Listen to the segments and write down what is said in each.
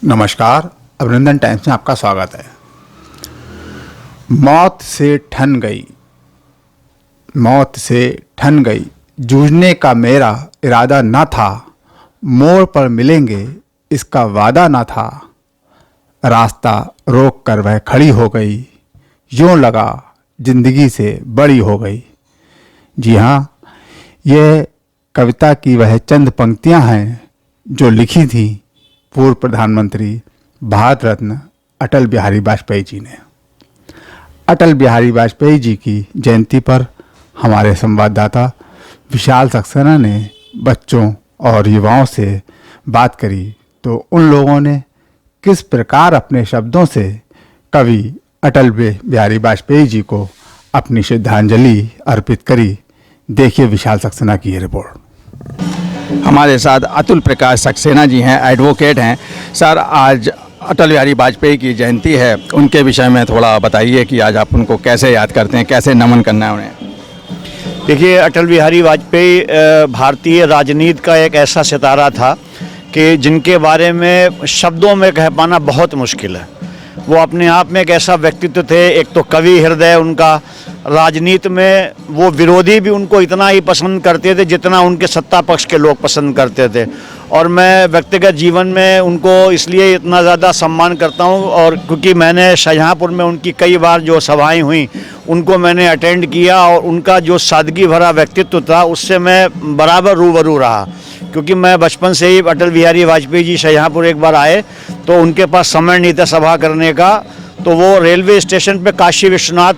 नमस्कार, अभिनंदन टाइम्स में आपका स्वागत है। मौत से ठन गई, मौत से ठन गई, जूझने का मेरा इरादा न था, मोड़ पर मिलेंगे इसका वादा न था। रास्ता रोक कर वह खड़ी हो गई, यूं लगा जिंदगी से बड़ी हो गई। जी हाँ, यह कविता की वह चंद पंक्तियां हैं जो लिखी थी पूर्व प्रधानमंत्री भारत रत्न अटल बिहारी वाजपेयी जी ने। अटल बिहारी वाजपेयी जी की जयंती पर हमारे संवाददाता विशाल सक्सेना ने बच्चों और युवाओं से बात करी, तो उन लोगों ने किस प्रकार अपने शब्दों से कवि अटल बिहारी वाजपेयी जी को अपनी श्रद्धांजलि अर्पित करी। देखिए विशाल सक्सेना की ये रिपोर्ट। हमारे साथ अतुल प्रकाश सक्सेना जी हैं, एडवोकेट हैं। सर, आज अटल बिहारी वाजपेयी की जयंती है, उनके विषय में थोड़ा बताइए कि आज आप उनको कैसे याद करते हैं, कैसे नमन करना है उन्हें। देखिए, अटल बिहारी वाजपेयी भारतीय राजनीति का एक ऐसा सितारा था कि जिनके बारे में शब्दों में कह पाना बहुत मुश्किल है। वो अपने आप में एक ऐसा व्यक्तित्व थे, एक तो कवि हृदय उनका, राजनीति में वो विरोधी भी उनको इतना ही पसंद करते थे जितना उनके सत्ता पक्ष के लोग पसंद करते थे। और मैं व्यक्तिगत जीवन में उनको इसलिए इतना ज़्यादा सम्मान करता हूं, और क्योंकि मैंने शाहजहाँपुर में उनकी कई बार जो सभाएं हुई उनको मैंने अटेंड किया, और उनका जो सादगी भरा व्यक्तित्व था उससे मैं बराबर रूबरू रहा। क्योंकि मैं बचपन से ही अटल बिहारी वाजपेयी जी शाहजहाँपुर एक बार आए तो उनके पास समय नहीं था सभा करने का, तो वो रेलवे स्टेशन पे काशी विश्वनाथ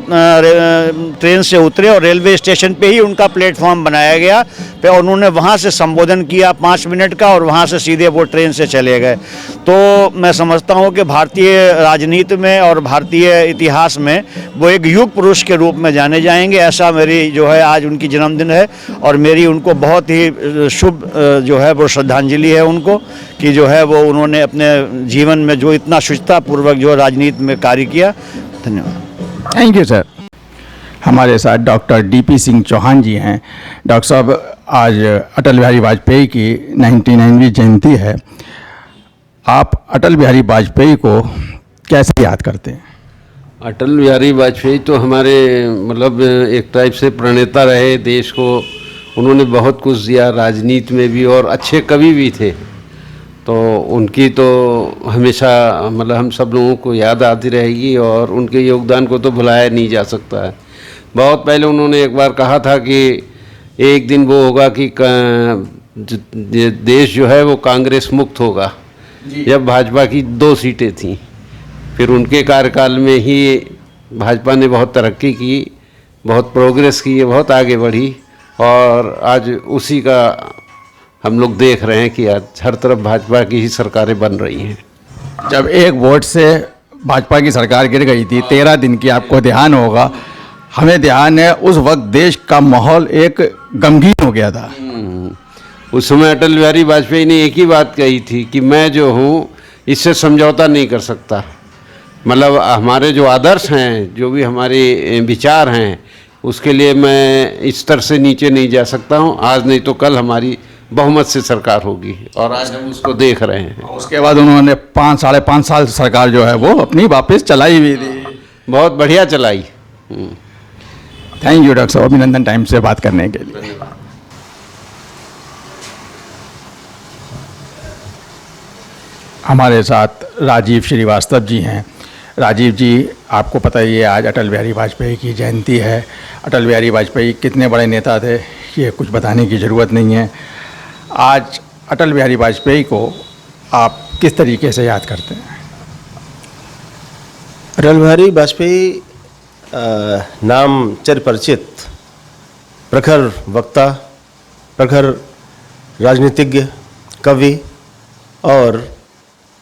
ट्रेन से उतरे और रेलवे स्टेशन पे ही उनका प्लेटफॉर्म बनाया गया, फिर उन्होंने वहाँ से संबोधन किया 5 मिनट का, और वहाँ से सीधे वो ट्रेन से चले गए। तो मैं समझता हूँ कि भारतीय राजनीति में और भारतीय इतिहास में वो एक युग पुरुष के रूप में जाने जाएंगे। ऐसा मेरी जो है आज उनकी जन्मदिन है, और मेरी उनको बहुत ही शुभ जो है वो श्रद्धांजलि है उनको, कि जो है वो उन्होंने अपने जीवन में जो इतना शुचितापूर्वक जो राजनीति में कार्य किया। धन्यवाद। Thank you sir. हमारे साथ डॉक्टर डीपी सिंह चौहान जी हैं। डॉक्टर साहब, आज अटल बिहारी वाजपेयी की 99वीं जयंती है। आप अटल बिहारी वाजपेयी को कैसे याद करते हैं? अटल बिहारी वाजपेयी तो हमारे मतलब एक टाइप से प्रणेता रहे देश को। उन्होंने बहुत कुछ दिया राजनीति में भी, और अच्छे कवि भी थे। तो उनकी तो हमेशा मतलब हम सब लोगों को याद आती रहेगी, और उनके योगदान को तो भुलाया नहीं जा सकता है। बहुत पहले उन्होंने एक बार कहा था कि एक दिन वो होगा कि देश जो है वो कांग्रेस मुक्त होगा, जब भाजपा की 2 सीटें थीं। फिर उनके कार्यकाल में ही भाजपा ने बहुत तरक्की की, बहुत प्रोग्रेस की, बहुत आगे बढ़ी, और आज उसी का हम लोग देख रहे हैं कि आज हर तरफ भाजपा की ही सरकारें बन रही हैं। जब एक वोट से भाजपा की सरकार गिर गई थी, 13 दिन की, आपको ध्यान होगा, हमें ध्यान है, उस वक्त देश का माहौल एक गमगीन हो गया था। उस समय अटल बिहारी वाजपेयी ने एक ही बात कही थी कि मैं जो हूँ इससे समझौता नहीं कर सकता। मतलब हमारे जो आदर्श हैं, जो भी हमारे विचार हैं, उसके लिए मैं इस स्तर से नीचे नहीं जा सकता हूँ। आज नहीं तो कल हमारी बहुमत से सरकार होगी, और आज हम उसको देख रहे हैं। उसके बाद उन्होंने 5 साढ़े 5 साल सरकार जो है वो अपनी वापस चलाई भी थी, बहुत बढ़िया चलाई। थैंक यू डॉक्टर साहब, अभिनंदन टाइम्स से बात करने के लिए। हमारे साथ राजीव श्रीवास्तव जी हैं। राजीव जी, आपको पता ही है आज अटल बिहारी वाजपेयी की जयंती है। अटल बिहारी वाजपेयी कितने बड़े नेता थे, ये कुछ बताने की ज़रूरत नहीं है। आज अटल बिहारी वाजपेयी को आप किस तरीके से याद करते हैं? अटल बिहारी वाजपेयी नाम चिरपरिचित, प्रखर वक्ता, प्रखर राजनीतिज्ञ, कवि, और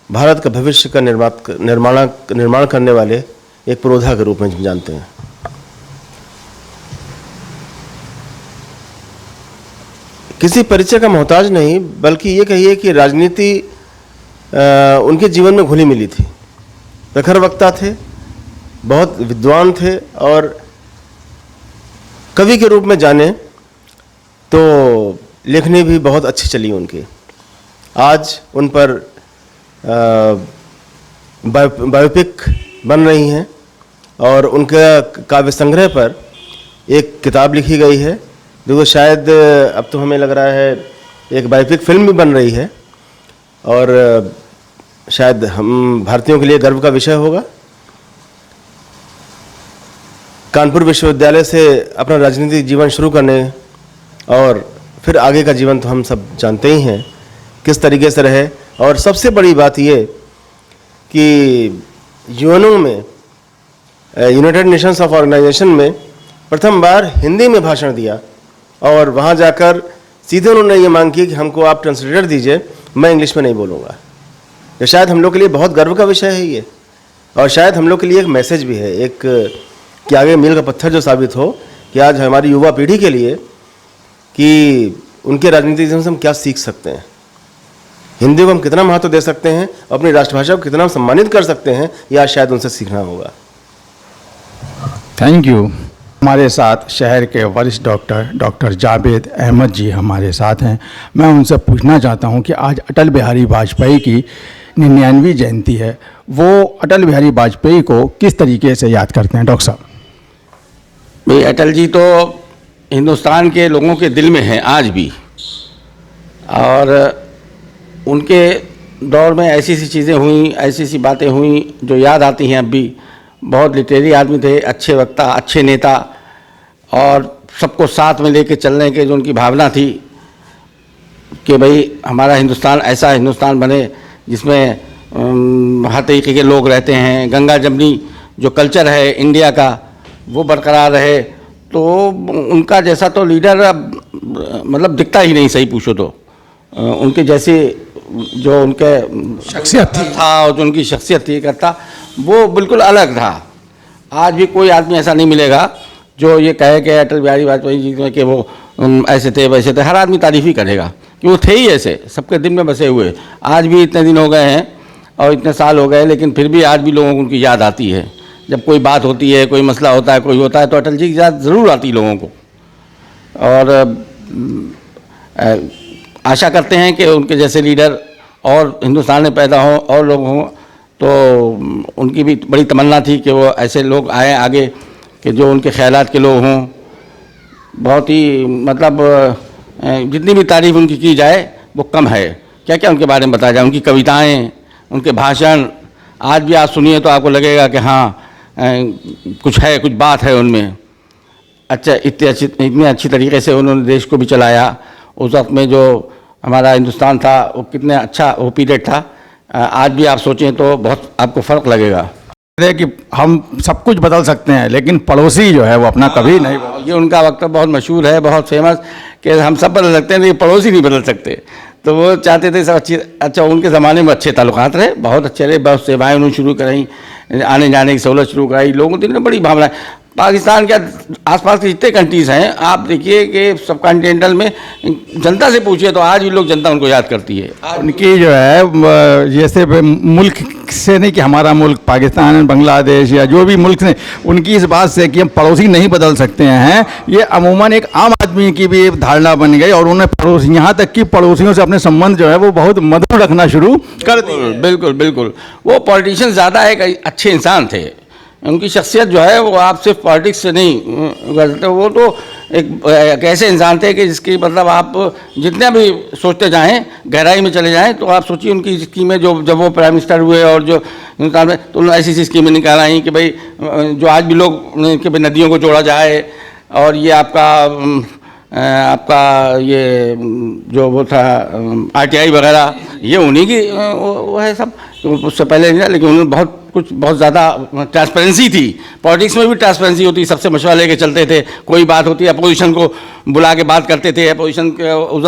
भारत का भविष्य का निर्माण करने वाले एक पुरोधा के रूप में हम जानते हैं। किसी परिचय का मोहताज नहीं, बल्कि ये कहिए कि राजनीति उनके जीवन में घुली मिली थी। प्रखर वक्ता थे, बहुत विद्वान थे, और कवि के रूप में जाने तो लेखनी भी बहुत अच्छी चली उनकी। आज उन पर बायोपिक बन रही हैं और उनका काव्य संग्रह पर एक किताब लिखी गई है जो शायद अब तो हमें लग रहा है एक बायोपिक फिल्म भी बन रही है और शायद हम भारतीयों के लिए गर्व का विषय होगा। कानपुर विश्वविद्यालय से अपना राजनीतिक जीवन शुरू करने और फिर आगे का जीवन तो हम सब जानते ही हैं किस तरीके से रहे। और सबसे बड़ी बात ये कि यूएनओ में, यूनाइटेड नेशंस ऑफ ऑर्गेनाइजेशन में प्रथम बार हिंदी में भाषण दिया और वहाँ जाकर सीधे उन्होंने ये मांग की कि हमको आप ट्रांसलेटर दीजिए, मैं इंग्लिश में नहीं बोलूँगा। तो शायद हम लोग के लिए बहुत गर्व का विषय है ये, और शायद हम लोग के लिए एक मैसेज भी है, एक कि आगे मील का पत्थर जो साबित हो कि आज हमारी युवा पीढ़ी के लिए कि उनके राजनीतिक जीवन से हम क्या सीख सकते हैं, हिंदी को हम कितना महत्व दे सकते हैं, अपनी राष्ट्रभाषा को कितना सम्मानित कर सकते हैं, या शायद उनसे सीखना होगा। Thank you. हमारे साथ शहर के वरिष्ठ डॉक्टर जावेद अहमद जी हमारे साथ हैं। मैं उनसे पूछना चाहता हूं कि आज अटल बिहारी वाजपेयी की 99वीं जयंती है, वो अटल बिहारी वाजपेयी को किस तरीके से याद करते हैं? डॉक्टर साहब। भाई अटल जी तो हिंदुस्तान के लोगों के दिल में हैं आज भी, और उनके दौर में ऐसी ऐसी चीज़ें हुई, ऐसी ऐसी बातें हुई जो याद आती हैं अब भी। बहुत लिटरेरी आदमी थे, अच्छे वक्ता, अच्छे नेता, और सबको साथ में लेके चलने के जो उनकी भावना थी कि भाई हमारा हिंदुस्तान ऐसा हिंदुस्तान बने जिसमें हर तरीके के लोग रहते हैं, गंगा जमनी जो कल्चर है इंडिया का वो बरकरार रहे। तो उनका जैसा तो लीडर अब मतलब दिखता ही नहीं, सही पूछो तो। उनके जैसे जो उनके शख्सियत था और जो उनकी शख्सियत थी करता, वो बिल्कुल अलग था। आज भी कोई आदमी ऐसा नहीं मिलेगा जो ये कहे कि अटल बिहारी वाजपेयी जी कि वो ऐसे थे वैसे थे। हर आदमी तारीफ़ ही करेगा कि वो थे ही ऐसे, सबके दिल में बसे हुए। आज भी इतने दिन हो गए हैं और इतने साल हो गए, लेकिन फिर भी आज भी लोगों को उनकी याद आती है। जब कोई बात होती है, कोई मसला होता है, कोई होता है, तो अटल जी की याद ज़रूर आती है लोगों को। और आशा करते हैं कि उनके जैसे लीडर और हिंदुस्तान में पैदा हों और लोग हों। तो उनकी भी बड़ी तमन्ना थी कि वो ऐसे लोग आए आगे कि जो उनके ख्यालात के लोग हों। बहुत ही मतलब जितनी भी तारीफ़ उनकी की जाए वो कम है। क्या क्या उनके बारे में बताया जाए, उनकी कविताएं, उनके भाषण आज भी आप सुनिए तो आपको लगेगा कि हाँ कुछ है, कुछ बात है उनमें। अच्छा, इतनी अच्छी तरीके से उन्होंने देश को भी चलाया। उस वक्त में जो हमारा हिंदुस्तान था वो कितने अच्छा वो पीरियड था। आज भी आप सोचें तो बहुत आपको फ़र्क लगेगा कि हम सब कुछ बदल सकते हैं लेकिन पड़ोसी जो है वो अपना कभी नहीं ये उनका वक्तव्य बहुत मशहूर है, बहुत फेमस, कि हम सब बदल सकते हैं लेकिन पड़ोसी नहीं बदल सकते। तो वो चाहते थे सब अच्छी, अच्छा उनके ज़माने में अच्छे ताल्लुकात रहे, बहुत अच्छे रहे, बहुत सेवाएं उन्होंने शुरू कराई, आने जाने की सहूलत शुरू कराई, लोगों की बड़ी भावना। पाकिस्तान के आसपास के जितने कंट्रीज़ हैं आप देखिए कि सब कॉन्टिनेंटल में जनता से पूछिए तो आज भी लोग जनता उनको याद करती है। उनकी जो है जैसे मुल्क से नहीं कि हमारा मुल्क पाकिस्तान, बांग्लादेश या जो भी मुल्क से, उनकी इस बात से कि हम पड़ोसी नहीं बदल सकते हैं, ये अमूमन एक आम आदमी की भी एक धारणा बन गई। और उन्हें पड़ोसी, यहाँ तक कि पड़ोसियों से अपने संबंध जो है वो बहुत मधुर रखना शुरू कर दिए। बिल्कुल बिल्कुल। वो पॉलिटिशियन ज़्यादा एक अच्छे इंसान थे। उनकी शख्सियत जो है वो आप सिर्फ पॉलिटिक्स से नहीं करते, वो तो एक ऐसे इंसान थे कि जिसकी मतलब आप जितने भी सोचते जाएं, गहराई में चले जाएं, तो आप सोचिए उनकी स्कीमें जो जब वो प्राइम मिनिस्टर हुए और जो हिंदुस्तान में, तो उन्होंने ऐसी ऐसी स्कीमें निकाल आई कि भाई जो आज भी लोग कि भाई नदियों को जोड़ा जाए, और ये आपका ये जो वो था RTI वगैरह, ये उन्हीं की वो है सब। उससे पहले नहीं था, लेकिन उन्होंने बहुत ज़्यादा ट्रांसपेरेंसी थी। पॉलिटिक्स में भी ट्रांसपेरेंसी होती, सबसे मशवरा लेके चलते थे। कोई बात होती है अपोजिशन को बुला के बात करते थे, अपोजिशन के उस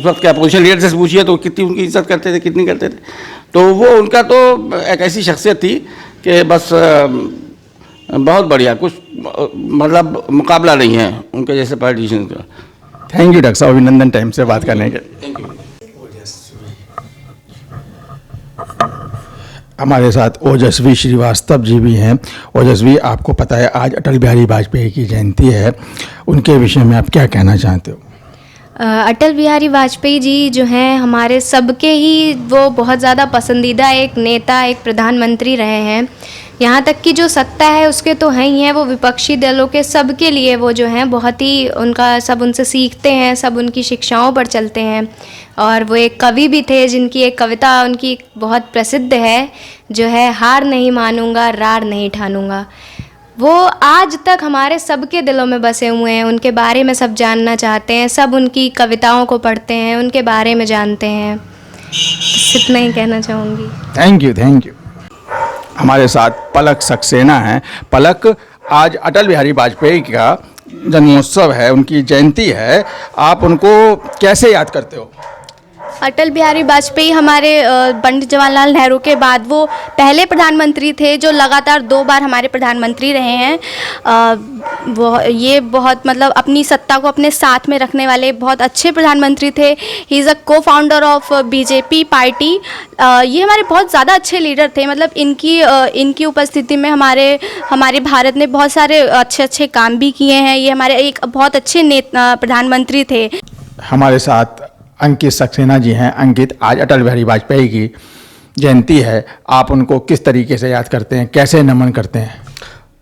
वक्त के अपोजिशन लीडर से पूछिए तो कितनी उनकी इज्जत करते थे, कितनी करते थे। तो वो उनका तो एक ऐसी शख्सियत थी कि बस बहुत बढ़िया, कुछ मतलब मुकाबला नहीं है उनके जैसे पॉलिटिशियन का। थैंक यू डॉक्टर साहब, अभिनंदन टाइम से बात करने के। Thank you. हमारे साथ ओजस्वी श्रीवास्तव जी भी हैं। ओजस्वी, आपको पता है आज अटल बिहारी वाजपेयी की जयंती है, उनके विषय में आप क्या कहना चाहते हो? अटल बिहारी वाजपेयी जी जो हैं हमारे सबके ही वो बहुत ज़्यादा पसंदीदा एक नेता, एक प्रधानमंत्री रहे हैं। यहाँ तक कि जो सत्ता है उसके तो हैं ही हैं, वो विपक्षी दलों के सबके लिए वो जो हैं बहुत ही उनका सब उनसे सीखते हैं, सब उनकी शिक्षाओं पर चलते हैं। और वो एक कवि भी थे जिनकी एक कविता उनकी बहुत प्रसिद्ध है, जो है हार नहीं मानूंगा रार नहीं ठानूंगा। वो आज तक हमारे सबके दिलों में बसे हुए हैं, उनके बारे में सब जानना चाहते हैं, सब उनकी कविताओं को पढ़ते हैं, उनके बारे में जानते हैं। बस इतना ही कहना चाहूँगी। Thank you. हमारे साथ पलक सक्सेना हैं। पलक, आज अटल बिहारी वाजपेयी का जन्मोत्सव है, उनकी जयंती है, आप उनको कैसे याद करते हो? अटल बिहारी वाजपेयी हमारे पंडित जवाहरलाल नेहरू के बाद वो पहले प्रधानमंत्री थे जो लगातार 2 बार हमारे प्रधानमंत्री रहे हैं। वो ये बहुत मतलब अपनी सत्ता को अपने साथ में रखने वाले बहुत अच्छे प्रधानमंत्री थे। ही इज़ अ को फाउंडर ऑफ बीजेपी पार्टी। ये हमारे बहुत ज़्यादा अच्छे लीडर थे। मतलब इनकी उपस्थिति में हमारे भारत ने बहुत सारे अच्छे काम भी किए हैं। ये हमारे एक बहुत अच्छे प्रधानमंत्री थे। हमारे साथ अंकित सक्सेना जी हैं। अंकित, आज अटल बिहारी वाजपेयी की जयंती है, आप उनको किस तरीके से याद करते हैं, कैसे नमन करते हैं?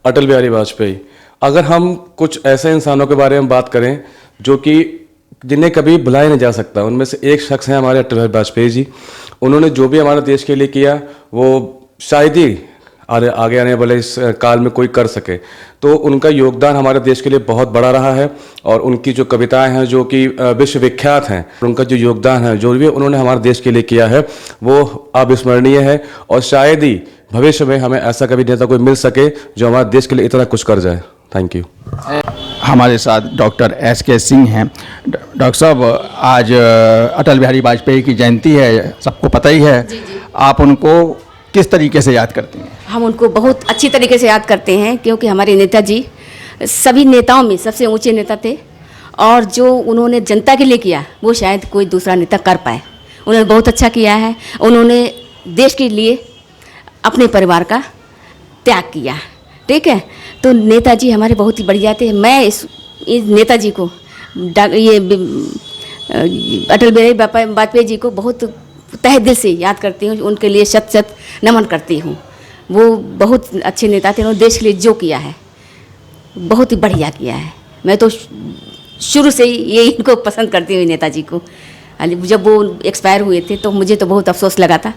अटल बिहारी वाजपेयी, अगर हम कुछ ऐसे इंसानों के बारे में बात करें जो कि जिन्हें कभी भुलाया नहीं जा सकता, उनमें से एक शख्स हैं हमारे अटल बिहारी वाजपेयी जी। उन्होंने जो भी हमारे देश के लिए किया वो शायद ही आगे आने वाले इस काल में कोई कर सके। तो उनका योगदान हमारे देश के लिए बहुत बड़ा रहा है और उनकी जो कविताएं हैं जो कि विश्वविख्यात हैं, उनका जो योगदान है, जो भी उन्होंने हमारे देश के लिए किया है वो अविस्मरणीय है। और शायद ही भविष्य में हमें ऐसा कभी नेता कोई मिल सके जो हमारे देश के लिए इतना कुछ कर जाए। Thank you. हमारे साथ डॉक्टर SK सिंह हैं। डॉक्टर साहब, आज अटल बिहारी वाजपेयी की जयंती है, सबको पता ही है। आप उनको किस तरीके से याद करते हैं? हम उनको बहुत अच्छी तरीके से याद करते हैं क्योंकि हमारे नेताजी सभी नेताओं में सबसे ऊंचे नेता थे और जो उन्होंने जनता के लिए किया वो शायद कोई दूसरा नेता कर पाए। उन्होंने बहुत अच्छा किया है। उन्होंने देश के लिए अपने परिवार का त्याग किया। ठीक है, तो नेताजी हमारे बहुत ही बढ़िया थे। मैं इस नेताजी को ये अटल बिहारी वाजपेयी जी को बहुत तहे दिल से याद करती हूँ, उनके लिए शत शत नमन करती हूँ। वो बहुत अच्छे नेता थे। उन्होंने देश के लिए जो किया है बहुत ही बढ़िया किया है। मैं तो शुरू से ही ये इनको पसंद करती हूँ नेताजी को। जब वो एक्सपायर हुए थे तो मुझे तो बहुत अफसोस लगा था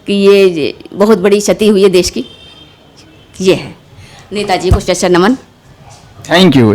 कि ये बहुत बड़ी क्षति हुई है देश की। ये है नेताजी को शत शत नमन। Thank you.